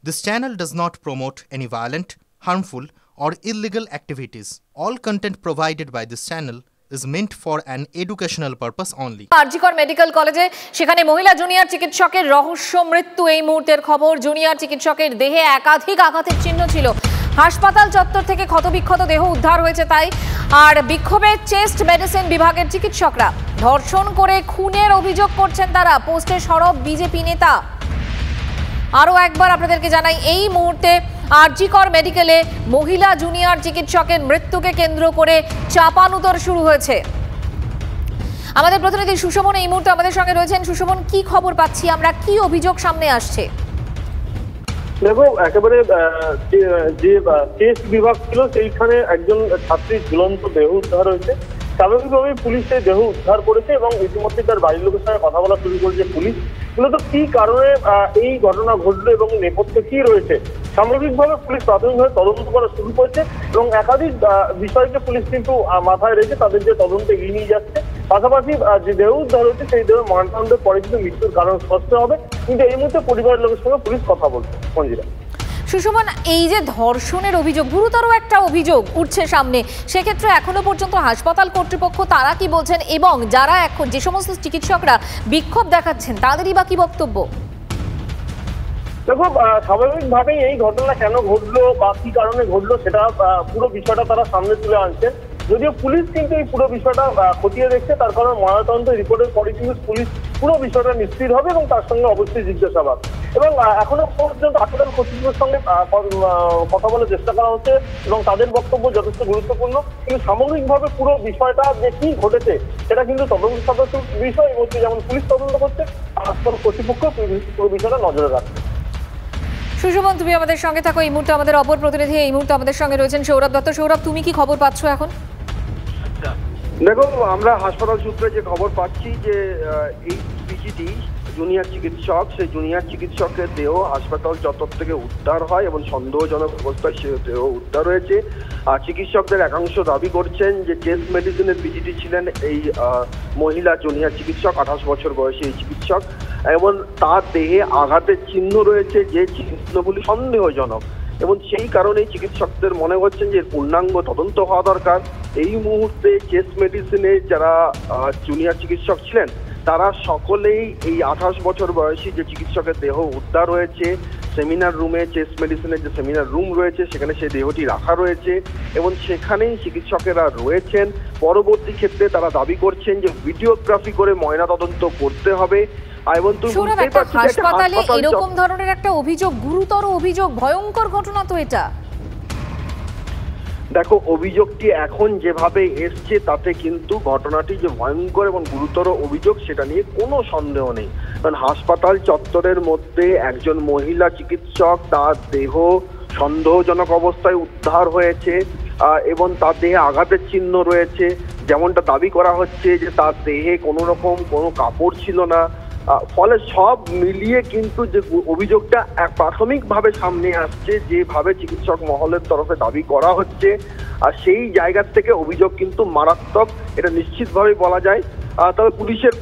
This channel does not promote any violent, harmful, or illegal activities. All content provided by this channel is meant for an educational purpose only. RG Kar medical কলেজে সেখানে মহিলা junior চিকিৎসকের রহস্য মৃত্যু এই মুহূর্তের খবর। জুনিয়র চিকিৎসকের দেহে একাধিক আঘাতের চিহ্ন ছিল। হাসপাতাল চত্বর থেকে ক্ষতবিক্ষত দেহ উদ্ধার হয়েছে তাই। আর বিক্ষোভে চেস্ট মেডিসিন বিভাগের চিকিৎসকরা ধর্ষণ করে খুনের অভিযোগ করছেন তারা। পোস্টে সরব বিজেপি নেতা। আরও একবার আপনাদেরকে জানাই, এই মুহূর্তে আরজিকর মেডিকেলে মহিলা জুনিয়র চিকিৎসকের মৃত্যুকে কেন্দ্র করে চাপানুতর শুরু হয়েছে। আমাদের প্রতিনিধি সুশোভন এই মুহূর্তে আমাদের সঙ্গে রয়েছেন। সুশোভন, কি খবর পাচ্ছি আমরা, কি অভিযোগ সামনে আসছে? দেখো, একেবারে যে টেস্ট বিভাগ ছিল সেইখানে একজন ছাত্রীর ঝুলন্ত দেহ উদ্ধার হয়েছে। স্বাভাবিকভাবেই পুলিশ সেই দেহ উদ্ধার করেছে এবং ইতিমধ্যে তার বাড়ির লোকের সঙ্গে কথা বলা শুরু করেছে পুলিশ। মূলত কি কারণে এই ঘটনা ঘটলো এবং নেপথ্যে কি রয়েছে সামগ্রিকভাবে পুলিশ প্রাথমিকভাবে তদন্ত করা শুরু করেছে এবং একাধিক বিষয়কে পুলিশ কিন্তু মাথায় রেখে তাদের যে তদন্ত এগিয়ে নিয়ে যাচ্ছে। পাশাপাশি যে দেহ উদ্ধার হয়েছে সেই দেহ ময়নাতদন্তের পরে কিন্তু মৃত্যুর কারণ স্পষ্ট হবে, কিন্তু এই মুহূর্তে পরিবারের লোকের সঙ্গে পুলিশ কথা বলছে। মঞ্জিরা, সুশোভন, এই যে ধর্ষণের অভিযোগ, গুরুতর একটা অভিযোগ উঠছে সামনে, সেক্ষেত্রে এখনো পর্যন্ত হাসপাতাল কর্তৃপক্ষ তারা কি বলছেন এবং যারা এখন যে সমস্ত চিকিৎসকরা বিক্ষোভ দেখাচ্ছেন তাদেরই বা কি বক্তব্য? দেখো, স্বাভাবিকভাবেই এই ঘটনা কেন ঘটলো বা কি কারণে ঘটলো সেটা পুরো বিষয়টা তারা সামনে তুলে আনছেন। যদিও পুলিশ কিন্তু এই পুরো বিষয়টা খতিয়ে দেখছে, তার কারণ ময়নাতদন্ত রিপোর্টের পরে কিন্তু পুলিশ পুরো বিষয়টা নিশ্চিত হবে এবং তার সঙ্গে অবশ্যই জিজ্ঞাসাবাদ। এবং এখনো পর্যন্ত হাসপাতাল কর্তৃপক্ষের সঙ্গে কথা বলার চেষ্টা করা হচ্ছে এবং তাদের বক্তব্য যথেষ্ট গুরুত্বপূর্ণ, কিন্তু সামগ্রিকভাবে পুরো বিষয়টা যে কি ঘটেছে সেটা কিন্তু তদন্ত সাপেক্ষ বিষয় এবং যেমন পুলিশ তদন্ত করছে, হাসপাতাল কর্তৃপক্ষ পুরো বিষয়টা নজরে রাখছে। সুশোভন, তুমি আমাদের সঙ্গে থাকো। এই মুহূর্তে আমাদের অপর প্রতিনিধি এই মুহূর্তে আমাদের সঙ্গে রয়েছেন সৌরভ দত্ত। সৌরভ, তুমি কি খবর পাচ্ছ এখন? দেখো, আমরা হাসপাতাল সূত্রে যে খবর পাচ্ছি যে এই পিজিটি জুনিয়র চিকিৎসক, সেই জুনিয়র চিকিৎসকের দেহ হাসপাতাল চত্বর থেকে উদ্ধার হয় এবং সন্দেহজনক অবস্থায় সে দেহ উদ্ধার হয়েছে। আর চিকিৎসকদের একাংশ দাবি করছেন যে চেস্ট মেডিসিনের পিজিটি ছিলেন এই মহিলা জুনিয়র চিকিৎসক, 28 বছর বয়সী এই চিকিৎসক, এবং তার দেহে আঘাতের চিহ্ন রয়েছে যে চিহ্নগুলি সন্দেহজনক এবং সেই কারণেই চিকিৎসকদের মনে করছেন যে পূর্ণাঙ্গ তদন্ত হওয়া দরকার। এই মুহূর্তে চেস্ট মেডিসিনের যারা জুনিয়র চিকিৎসক ছিলেন তারা সকলেই এই 28 বছর বয়সী যে চিকিৎসকের দেহ উদ্ধার হয়েছে সেমিনার রুমে, চেস্ট মেডিসিনের যে সেমিনার রুম রয়েছে সেখানে সেই দেহটি রাখা রয়েছে এবং সেখানেই চিকিৎসকেরা রয়েছেন। পরবর্তী ক্ষেত্রে তারা দাবি করছেন যে ভিডিওগ্রাফি করে ময়নাতদন্ত করতে হবে। হাসপাতালে এরকম ধরনের একটা অভিযোগ, গুরুতর অভিযোগ, ভয়ঙ্কর ঘটনা তো এটা। দেখো, অভিযোগটি এখন যেভাবে এসছে তাতে কিন্তু ঘটনাটি যে ভয়ঙ্কর এবং গুরুতর অভিযোগ সেটা নিয়ে কোনো সন্দেহ নেই। কারণ হাসপাতাল চত্বরের মধ্যে একজন মহিলা চিকিৎসক, তার দেহ সন্দেহজনক অবস্থায় উদ্ধার হয়েছে এবং তার দেহে আঘাতের চিহ্ন রয়েছে। যেমনটা দাবি করা হচ্ছে যে তার দেহে কোনো রকম কোনো কাপড় ছিল না। ফলে সব মিলিয়ে কিন্তু যে অভিযোগটা প্রাথমিকভাবে সামনে আসছে, যেভাবে চিকিৎসক মহলের তরফে দাবি করা হচ্ছে, আর সেই জায়গার থেকে অভিযোগ কিন্তু মারাত্মক, এটা নিশ্চিতভাবে বলা যায়। তবে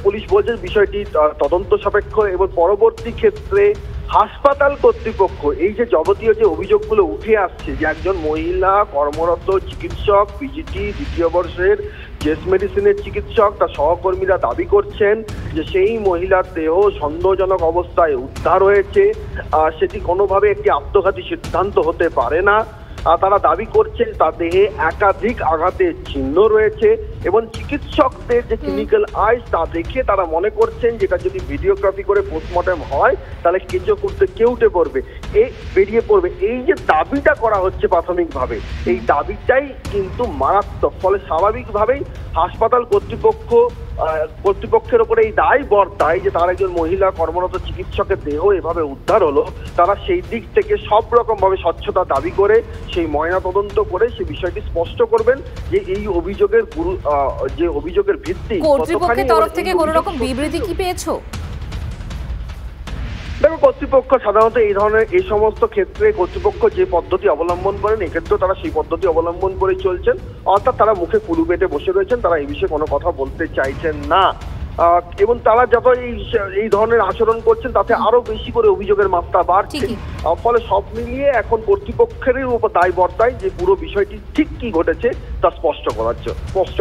পুলিশ বলছে বিষয়টি তদন্ত সাপেক্ষ এবং পরবর্তী ক্ষেত্রে হাসপাতাল কর্তৃপক্ষ এই যে যাবতীয় যে অভিযোগগুলো উঠে আসছে যে একজন মহিলা কর্মরত চিকিৎসক, পিজিটি দ্বিতীয় বর্ষের চেস্ট মেডিসিনের চিকিৎসক, তার সহকর্মীরা দাবি করছেন যে সেই মহিলার দেহ সন্দেহজনক অবস্থায় উদ্ধার হয়েছে, সেটি কোনোভাবে একটি আত্মঘাতী সিদ্ধান্ত হতে পারে না। তারা দাবি করছেন তার দেহে একাধিক আঘাতের চিহ্ন রয়েছে এবং চিকিৎসকদের যে ক্লিনিক্যাল আইস তা দেখে তারা মনে করছেন যেটা যদি ভিডিওগ্রাফি করে পোস্টমর্টেম হয় তাহলে কিছু করতে বেরিয়ে পড়বে। এই যে দাবিটা করা হচ্ছে প্রাথমিকভাবে, এই দাবিটাই কিন্তু মারাত্মক। ফলে স্বাভাবিকভাবেই হাসপাতাল কর্তৃপক্ষের উপরে এই দায় বর্তায় যে তার একজন মহিলা কর্মরত চিকিৎসকের দেহ এভাবে উদ্ধার হলো। তারা সেই দিক থেকে সব রকম ভাবে স্বচ্ছতা দাবি করে সেই ময়না তদন্ত করে সেই বিষয়টি স্পষ্ট করবেন যে এই অভিযোগের যে অভিযোগের ভিত্তি। কর্তৃপক্ষের তরফ থেকে কোনো রকম বিবৃতি কি পেয়েছো? দেখো, কর্তৃপক্ষ সাধারণত এই সমস্ত ক্ষেত্রে কর্তৃপক্ষ যে পদ্ধতি অবলম্বন করেন এক্ষেত্রেও তারা সেই পদ্ধতি অবলম্বন করে চলছেন, অর্থাৎ তারা মুখে কুলু পেটে বসে রয়েছেন, তারা এই বিষয়ে কোনো কথা বলতে চাইছেন না। এবং তারা যত এই ধরনের আচরণ করছেন তাতে আরো বেশি করে অভিযোগের মাত্রা বাড়ছে। ফলে সব মিলিয়ে এখন কর্তৃপক্ষেরই উপর দায় বর্তায় যে পুরো বিষয়টি ঠিক কি ঘটেছে তা স্পষ্ট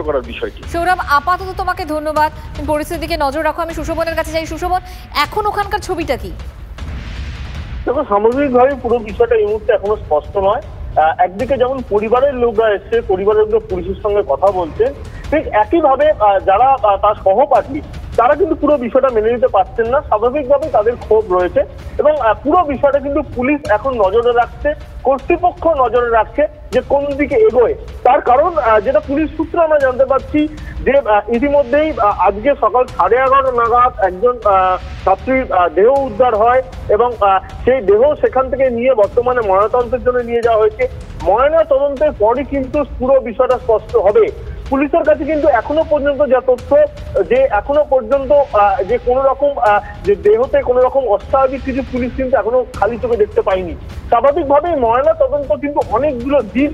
করার বিষয়টি। সৌরভ, আপাতত তোমাকে ধন্যবাদ। পরিস্থিতির দিকে নজর রাখো। আমি সুশোভনের কাছে যাই। সুশোভন, এখন ওখানকার ছবিটা কি? দেখো, সামগ্রিকভাবে পুরো বিষয়টা এই মুহূর্তে এখনো স্পষ্ট নয়। একদিকে যেমন পরিবারের লোকরা এসছে, পরিবারের লোক পুলিশের সঙ্গে কথা বলছে, ঠিক একইভাবে যারা তার সহপাঠী তারা কিন্তু পুরো বিষয়টা মেনে নিতে পারছেন না। স্বাভাবিকভাবে তাদের ক্ষোভ রয়েছে এবং পুরো বিষয়টা কিন্তু পুলিশ এখন নজরে রাখছে, কর্তৃপক্ষ নজরে রাখছে যে কোন দিকে এগোয়। তার কারণ যেটা পুলিশ সূত্রে আমরা জানতে পারছি যে ইতিমধ্যেই আজকে সকাল 11:30 নাগাদ একজন ছাত্রীর দেহ উদ্ধার হয় এবং সেই দেহ সেখান থেকে নিয়ে বর্তমানে ময়নাতদন্তের জন্য নিয়ে যাওয়া হয়েছে। ময়না তদন্তের পরই কিন্তু পুরো বিষয়টা স্পষ্ট হবে। পুলিশের কাছে কিন্তু এখনো পর্যন্ত যা তথ্য, যে এখনো পর্যন্ত যে কোনো রকম যে দেহতে কোনো রকম অস্বাভাবিক কিছু পুলিশ কিন্তু এখনো খালি চোখে দেখতে পাইনি। স্বাভাবিকভাবেই ময়না তদন্ত কিন্তু অনেকগুলো দিক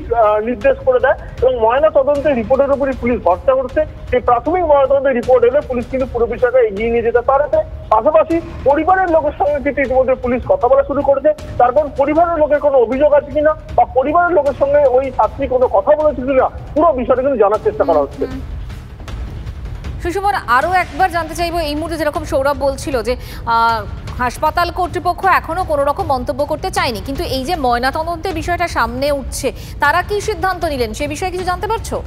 নির্দেশ করে দেয় এবং ময়না তদন্তের রিপোর্টের উপরই পুলিশ ভরসা করছে। সেই প্রাথমিক ময়নাতদন্তের রিপোর্ট এলে পুলিশ কিন্তু পুরো বিষয়টা এগিয়ে নিয়ে যেতে পারবে। পাশাপাশি পরিবারের লোকের সঙ্গে কিন্তু ইতিমধ্যে পুলিশ কথা বলা শুরু করেছে। তারপর পরিবারের লোকের কোনো অভিযোগ আছে কিনা বা পরিবারের লোকের সঙ্গে ওই ছাত্রী কোনো কথা বলেছে কিনা পুরো বিষয়টা কিন্তু জানার চেষ্টা করা হচ্ছে। সুশোভন, আরো একবার জানতে চাইবো, এই মুহূর্তে যেরকম সৌরভ বলছিল যে হাসপাতাল কর্তৃপক্ষ এখনো কোনো রকম মন্তব্য করতে চায়নি, কিন্তু এই যে ময়নাতদন্তের বিষয়টা সামনে উঠছে, তারা কি সিদ্ধান্ত নিলেন সে বিষয়ে কিছু জানতে পারছো?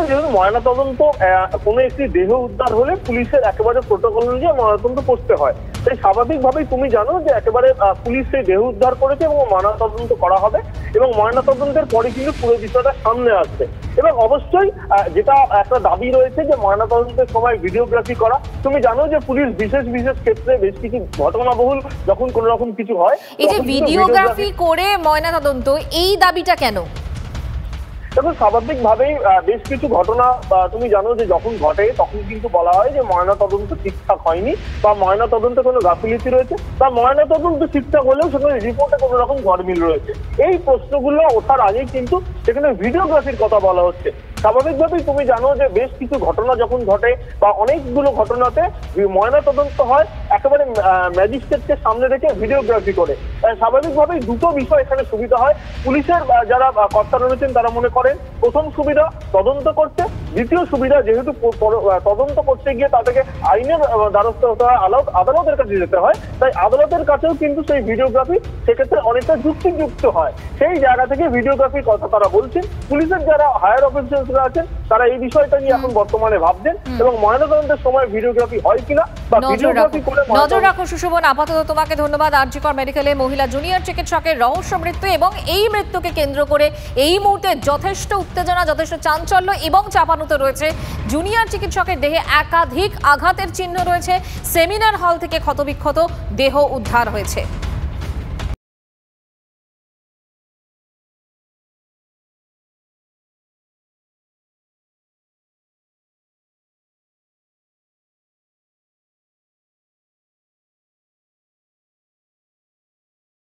যেহেতু ময়নাতদন্ত কোনো একটি দেহ উদ্ধার হলে পুলিশের একেবারে প্রোটোকল অনুযায়ী ময়নাতদন্ত করতে হয়। তাই স্বাভাবিকভাবেই তুমি জানো যে একেবারে পুলিশ সেই দেহ উদ্ধার করেছে এবং ময়নাতদন্ত করা হবে এবং ময়নাতদন্তের পরে কিন্তু পুরো বিষয়টা সামনে আসবে। এবং অবশ্যই যেটা একটা দাবি রয়েছে যে ময়নাতদন্তের সময় ভিডিওগ্রাফি করা। তুমি জানো যে পুলিশ বিশেষ বিশেষ ক্ষেত্রে বেশ কিছু ঘটনাবহুল যখন কোনো রকম কিছু হয়, এই যে ভিডিওগ্রাফি করে ময়নাতদন্ত, এই দাবিটা কেন? দেখো, স্বাভাবিকভাবেই বেশ কিছু ঘটনা তুমি জানো যে যখন ঘটে তখন কিন্তু বলা হয় যে ময়না তদন্ত ঠিকঠাক হয়নি বা ময়না তদন্তে কোনো গাফিলতি রয়েছে বা ময়না তদন্ত ঠিকঠাক হলেও সেখানে রিপোর্টে কোনো রকম গরমিল রয়েছে। এই প্রশ্নগুলো ওঠার আগেই কিন্তু সেখানে ভিডিওগ্রাফির কথা বলা হচ্ছে। স্বাভাবিকভাবেই তুমি জানো যে বেশ কিছু ঘটনা যখন ঘটে বা অনেকগুলো ঘটনাতে ময়না তদন্ত হয় একেবারে ম্যাজিস্ট্রেটকে সামনে রেখে ভিডিওগ্রাফি করে। স্বাভাবিকভাবেই দুটো বিষয় এখানে সুবিধা হয়। পুলিশের যারা কর্তারা রয়েছেন তারা মনে করেন প্রথম সুবিধা তদন্ত করতে, দ্বিতীয় সুবিধা যেহেতু তদন্ত করতে গিয়ে তাদেরকে আইনের দ্বারস্থ হতে হয়, আদালতের কাছে যেতে হয়, তাই আদালতের কাছেও কিন্তু সেই ভিডিওগ্রাফি সেক্ষেত্রে অনেকটা যুক্তিযুক্ত হয়। সেই জায়গা থেকে ভিডিওগ্রাফির কথা তারা বলছেন। পুলিশের যারা হায়ার অফিসার্সরা আছেন তারা এই বিষয়টা নিয়ে এখন বর্তমানে ভাবছেন এবং ময়নাতদন্তের সময় ভিডিওগ্রাফি হয় কিনা বা ভিডিওগ্রাফি করে নজর রাখো। সুশোভন, আপাতত তোমাকে ধন্যবাদ। আরজিকর মেডিকেলে মহিলা জুনিয়র চিকিৎসকের রহস্য মৃত্যু এবং এই মৃত্যুকে কেন্দ্র করে এই মুহূর্তে যথেষ্ট উত্তেজনা, যথেষ্ট চাঞ্চল্য এবং চাপানুতো রয়েছে। জুনিয়র চিকিৎসকের দেহে একাধিক আঘাতের চিহ্ন রয়েছে। সেমিনার হল থেকে ক্ষতবিক্ষত দেহ উদ্ধার হয়েছে।